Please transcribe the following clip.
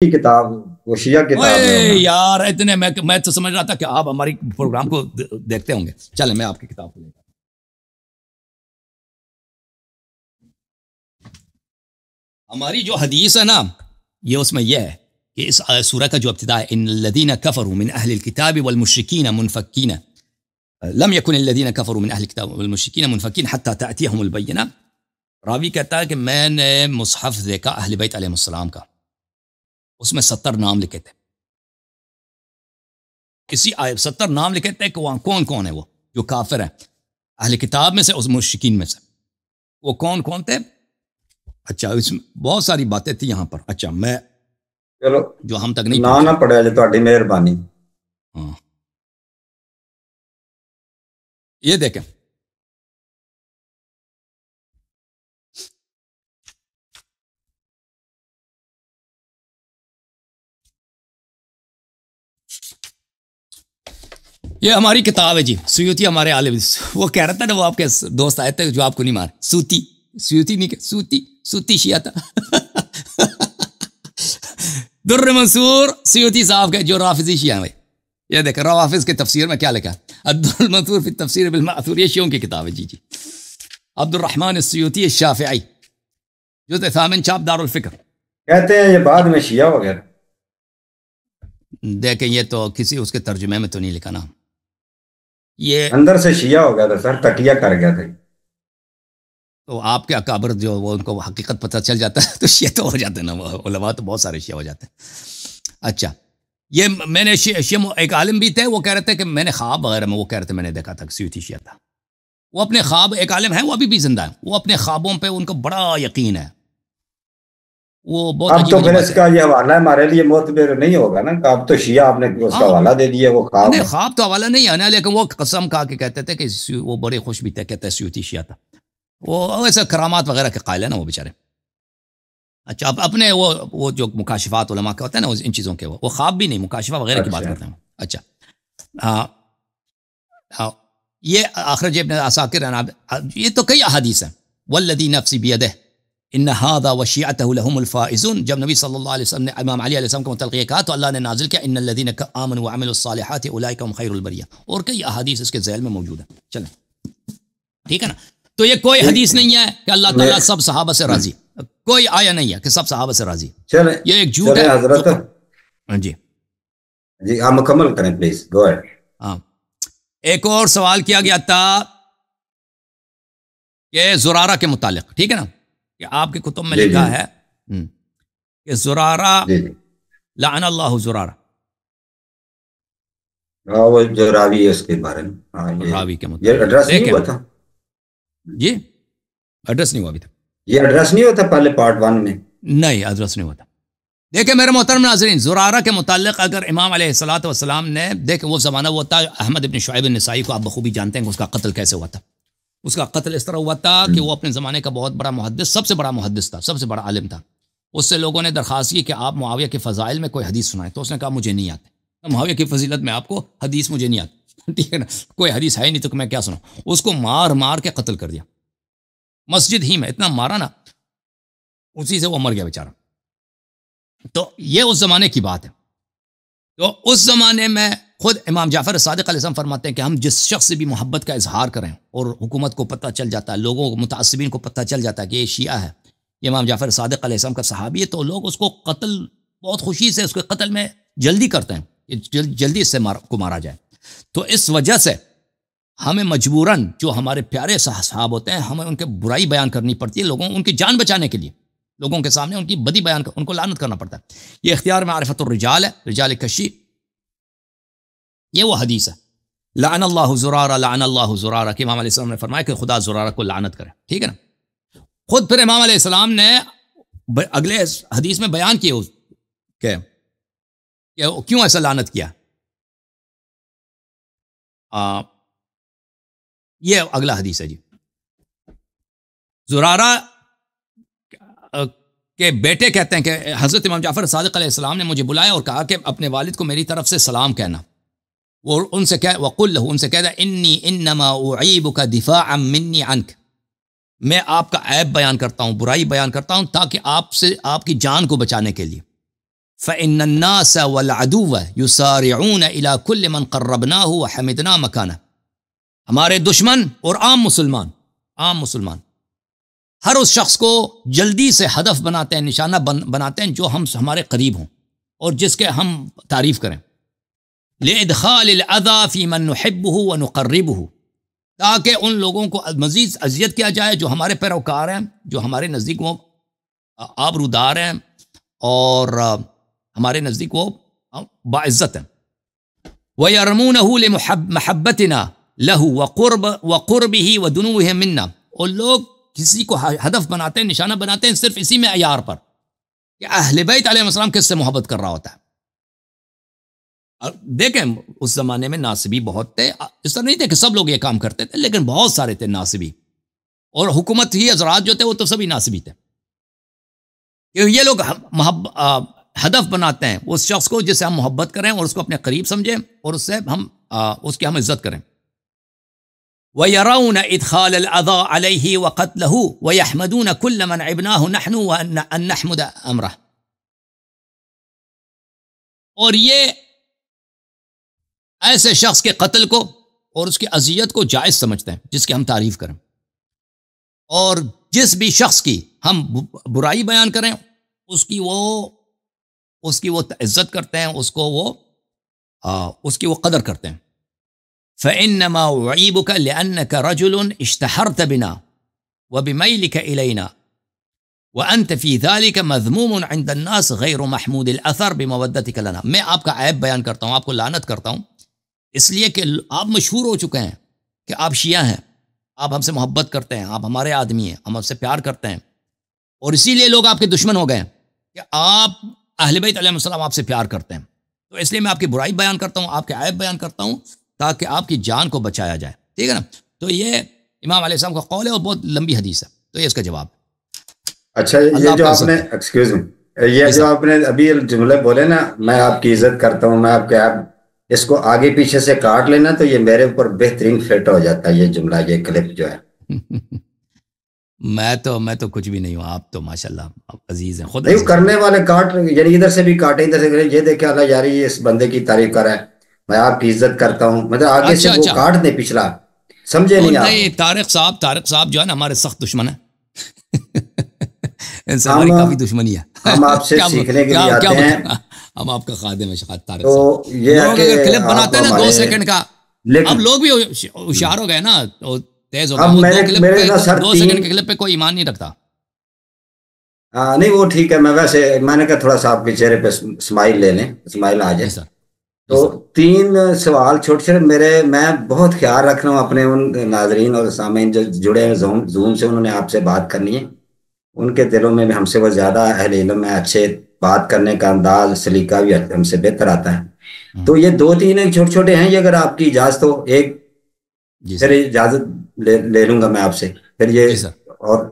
کتاب وہ شیعہ کتاب میں ہوگا یار اتنے میں تو سمجھ رہا تھا کہ آپ ہماری پروگرام کو دیکھتے ہوں گے. چلیں میں آپ کی کتاب کو لے کر ہماری جو حدیث ہے نا یہ اس میں یہ ہے کہ اس سورہ کا جو ابتدا ہے ان الذین کفروا من اہل الکتاب والمشرکین منفکین لم یکن الذین کفروا من اہل الکتاب والمشرکین منفکین حتی تأتیہم البینہ. راوی کہتا ہے کہ میں نے مصحف دیکھا اہل بیت علیہ السلام کا, اس میں 70 نام لکھے تھے. کسی 70 نام لکھے تھے کہ وہاں کون کون ہے وہ جو کافر ہیں اہل کتاب میں سے, اس مشرکین میں سے. وہ کون کون تھے؟ اچھا اس میں بہت ساری باتیں تھیں یہاں پر. اچھا میں چلو جو ہم تک نہیں نہ پڑھیا جو تہاڈی مہربانی. ہاں یہ دیکھیں یہ ہماری کتاب ہے جی. سیوطی ہمارے عالم, وہ کہہ رہا تھا نا وہ آپ کے دوست آئے تھے جو آپ کو نہیں مار, سیوطی نہیں کہ سوتی شیعہ تھا. در منصور سیوطی صاحب کے جو رافضی شیعہ ہیں. یہ دیکھ روافظ کے تفسیر میں کیا لکھا, الدر المنصور فی التفسیر بالمأثور, یہ شیعوں کی کتاب ہے. جی عبد الرحمن السیوطی الشافعی, جزء ثامن, چھاپ دار الفکر. کہتے ہیں یہ بعد میں شیعہ ہو گیا. دیکھیں یہ تو کسی اس کے ترجمے میں تو نہیں لکھا نا, یہ اندر سے شیعہ ہو گیا تھا سر, تقیہ کر گیا تھا. تو آپ کے اکابر جو وہ ان کو حقیقت پتہ چل جاتا ہے تو شیعہ تو ہو جاتے ہیں نا, علماء تو بہت سارے شیعہ ہو جاتے ہیں. اچھا یہ میں نے ایک عالم بھی تھے, وہ کہہ رہے تھے کہ میں نے خواب وغیرہ میں وہ کہہ رہے تھے میں نے دیکھا تھا کہ سیوطی شیعہ تھا. وہ اپنے خواب, ایک عالم ہے وہ ابھی بھی زندہ ہے, وہ اپنے خوابوں پہ ان کو بڑا یقین ہے. وہ بہت اب تو پھر اس کا یہ حوالہ ہمارے لیے معتبر نہیں ہوگا نا, کہ اب تو شیعہ آپ نے اس کا حوالہ دے دیا. وہ خواب نہیں, خواب تو حوالہ نہیں ہے نا, لیکن وہ قسم کھا کے کہتے تھے کہ وہ بڑے خوش بھی تھے, کہتے ہیں سیوطی شیعہ تھا. وہ ایسے کرامات وغیرہ کے قائل ہیں نا وہ بیچارے. اچھا اب اپنے وہ جو مکاشفات علماء کے ہوتے ہیں نا ان چیزوں کے, وہ خواب بھی نہیں, مکاشفہ وغیرہ کی بات کرتے ہیں. اچھا یہ اخرج ابن عساکر, یہ تو کئی احادیث ہیں. والذی نفسی بیدہ ان هذا وشیعته لهم الفائزون. جب نبی صلی اللہ علیہ وسلم نے امام علی علیہ السلام کو متعلق یہ کہا تو اللہ نے نازل کیا ان الذین آمنوا وعملوا الصالحات اولئک هم خیر البریہ, اور کئی احادیث اس کے ذیل میں موجود ہیں. چلیں ٹھیک ہے نا. تو یہ کوئی حدیث نہیں ہے کہ اللہ تعالیٰ سب صحابہ سے راضی, کوئی آیا نہیں ہے کہ سب صحابہ سے راضی. یہ ایک جھوٹ ہے حضرت. جی جی آپ مکمل کریں پلیز, گو اہیڈ. ہاں ایک اور سوال کیا گیا تھا کہ زرارہ کے متعلق, ٹھیک ہے نا, کہ آپ کے کتب میں لکھا ہے کہ زرارہ لعن اللہ زرارہ. وہ جو راوی ہے اس کے بارے میں, راوی کے متعلق یہ ایڈریس نہیں ہوا تھا. جی ایڈریس نہیں ہوا ابھی تک, یہ ایڈریس نہیں ہوتا پہلے پارٹ 1 میں, نہیں ایڈریس نہیں ہوتا. دیکھیں میرے محترم ناظرین, زرارہ کے متعلق اگر امام علیہ الصلوۃ والسلام نے, دیکھیں وہ زمانہ وہ تھا, احمد ابن شعیب النسائی کو آپ بخوبی جانتے ہیں کہ اس کا قتل کیسے ہوا تھا. اس کا قتل اس طرح ہوا تھا کہ وہ اپنے زمانے کا بہت بڑا محدث, سب سے بڑا محدث تھا, سب سے بڑا عالم تھا. اس سے لوگوں نے درخواست کی کہ آپ معاویہ کے فضائل میں کوئی حدیث سنائیں, تو اس نے کہا مجھے نہیں آتے, معاویہ کی فضیلت میں آپ کو حدیث مجھے نہیں آتی, ٹھیک ہے نا, کوئی حدیث ہے نہیں تو میں کیا سناؤں. اس کو مار مار کے قتل کر دیا, مسجد ہی میں اتنا مارا نا, اسی سے وہ مر گیا بیچارہ. تو یہ اس زمانے کی بات ہے. تو اس زمانے میں خود امام جعفر صادق علیہ السلام فرماتے ہیں کہ ہم جس شخص سے بھی محبت کا اظہار کریں اور حکومت کو پتہ چل جاتا ہے, لوگوں متعصبین کو پتہ چل جاتا ہے کہ یہ شیعہ ہے, یہ امام جعفر صادق علیہ السلام کا صحابی ہے, تو لوگ اس کو قتل بہت خوشی سے اس کے قتل میں جلدی کرتے ہیں کہ جلدی اس سے کو مارا جائے. تو اس وجہ سے ہمیں مجبوراً جو ہمارے پیارے صحاب ہوتے ہیں ہمیں ان کے برائی بیان کرنی پڑتی ہے, لوگوں ان کی جان بچانے کے لیے, لوگوں کے سامنے ان کی بدی بیان ان کو لعنت کرنا پڑتا ہے. یہ اختیار معرفت الرجال ہے, رجال کشی, یہ وہ حدیث ہے لعن اللہ زرارہ لعن اللہ زرارہ, کہ امام علیہ السلام نے فرمایا کہ خدا زرارہ کو لعنت کرے, ٹھیک ہے نا. خود پھر امام علیہ السلام نے اگلے حدیث میں بیان کیے کہ کیوں ایسا لعنت کیا. یہ اگلا حدیث ہے جی. زرارہ کے بیٹے کہتے ہیں کہ حضرت امام جعفر صادق علیہ السلام نے مجھے بلایا اور کہا کہ اپنے والد کو میری طرف سے سلام کہنا, اور ان سے کہہ وقل لہ, ان سے کہہ دیں انی انما اعیبک دفاعا منی عنک, میں آپ کا عیب بیان کرتا ہوں, برائی بیان کرتا ہوں تاکہ آپ سے, آپ کی جان کو بچانے کے لیے. فإن الناس والعدو يسارعون إلى كل من قربناه وحمدنا مكانه. ہمارے دشمن اور عام مسلمان ہر اس شخص کو جلدی سے ہدف بناتے ہیں، نشانہ بناتے ہیں جو ہمارے قریب ہوں اور جس کے ہم تعریف کریں. لإدخال الأذى في من نحبه ونقربه، تاکہ ان لوگوں کو مزید اذیت کیا جائے جو ہمارے پیروکار ہیں، جو ہمارے نزدیک وہ آبرودار ہیں اور ہمارے نزدیک وہ باعزت ہیں. وَيَرْمُونَهُ لِمَحَبَّتِنَا لَهُ وَقُرْبِهِ وَدُنُوِهِ مِنَّا، اور لوگ کسی کو ہدف بناتے ہیں، نشانہ بناتے ہیں صرف اسی میں عیار پر کہ اہل بیت علیہ السلام کس سے محبت کر رہا ہوتا ہے. اور دیکھیں اس زمانے میں ناصبی بہت تھے، اس طرح نہیں تھے کہ سب لوگ یہ کام کرتے تھے، لیکن بہت سارے تھے ناصبی، اور حکومت ہی حضرات جو تھے وہ تو سبھی ناصبی تھے. یہ لوگ ہدف بناتے ہیں اس شخص کو جس سے ہم محبت کریں اور اس کو اپنے قریب سمجھیں اور اس سے اس کی ہم عزت کریں. وَيَرَوْنَ إِدْخَالَ الْأَذَى عَلَيْهِ وَقَتْلَهُ وَيَحْمَدُونَ كُلَّ مَنْ عِبْنَاهُ نَحْنُ وَأَنْ نَحْمُدَ أَمْرَهُ. اور یہ ایسے شخص کے قتل کو اور اس کی اذیت کو جائز سمجھتے ہیں جس کی ہم تعریف کریں، اور جس بھی شخص کی ہم برائی بیان کریں اس کی وہ عزت کرتے ہیں، اس کی وہ قدر کرتے ہیں. فإنما أعيبك لأنك رجل اشتهرت بنا وبميلك إلينا وأنت في ذلك مذموم عند الناس غير محمود الأثر بمودتك لنا. میں آپ کا عیب بیان کرتا ہوں، آپ کو لعنت کرتا ہوں اس لیے کہ آپ مشہور ہو چکے ہیں کہ آپ شیعہ ہیں، آپ ہم سے محبت کرتے ہیں، آپ ہمارے آدمی ہیں، ہم آپ سے پیار کرتے ہیں، اور اسی لیے لوگ آپ کے دشمن ہو گئے ہیں کہ آپ اہل بیت علیہ السلام آپ سے پیار کرتے ہیں. تو اس لیے میں آپ کی برائی بیان کرتا ہوں، آپ کے عیب بیان کرتا ہوں تاکہ آپ کی جان کو بچایا جائے. ٹھیک ہے نا؟ تو یہ امام علیہ السلام کا قول ہے اور بہت لمبی حدیث ہے، تو یہ اس کا جواب. اچھا، یہ جو آپ نے ایکسکیوز می، یہ جو آپ نے ابھی جملے بولے نا، میں آپ کی عزت کرتا ہوں، میں آپ کے اس کو آگے پیچھے سے کاٹ لینا تو یہ میرے اوپر بہترین فٹ ہو جاتا ہے یہ جملہ، یہ کلپ جو ہے. میں تو کچھ بھی نہیں ہوں، آپ تو ماشاءاللہ آپ عزیز ہیں. خود کرنے والے کاٹ، یعنی ادھر سے بھی کاٹے ادھر سے کرے، یہ دیکھے اللہ یاری یہ اس بندے کی تعریف کر رہا ہے، میں آپ کی عزت کرتا ہوں، مطلب آگے سے وہ کاٹ دے پچھلا، سمجھے نہیں آپ. نہیں، طارق صاحب جو ہے نا ہمارے سخت دشمن ہیں، ان سے ہماری کافی دشمنی ہے. ہم آپ سے سیکھنے کے لیے آتے ہیں، ہم آپ کا خادم ہیں طارق تو صاحب. یہ اگر کلپ بناتے ہیں نا 2 سیکنڈ کا، اب لوگ بھی ہوشیار ہو گئے نا، تیز ہو گئے. 2 سیکنڈ کے کلپ پہ کوئی ایمان نہیں رکھتا. نہیں وہ ٹھیک ہے، میں نے کہا تھوڑا سا آپ کے چہرے پہ اسمائل لے لیں، اسمائل آ جائے. تو 3 سوال چھوٹے چھوٹے میں بہت خیال رکھ رہا ہوں اپنے ان ناظرین اور سامعین جو جڑے ہیں زوم سے، انہوں نے آپ سے بات کرنی ہے، ان کے دلوں میں ہم سے وہ زیادہ اہل علم ہے، اچھے بات کرنے کا انداز سلیقہ بھی ہم سے بہتر آتا ہے. تو یہ 2-3 چھوٹے چھوٹے ہیں، یہ اگر آپ کی اجازت ہو، ایک پھر اجازت لے لوں گا میں آپ سے، پھر یہ اور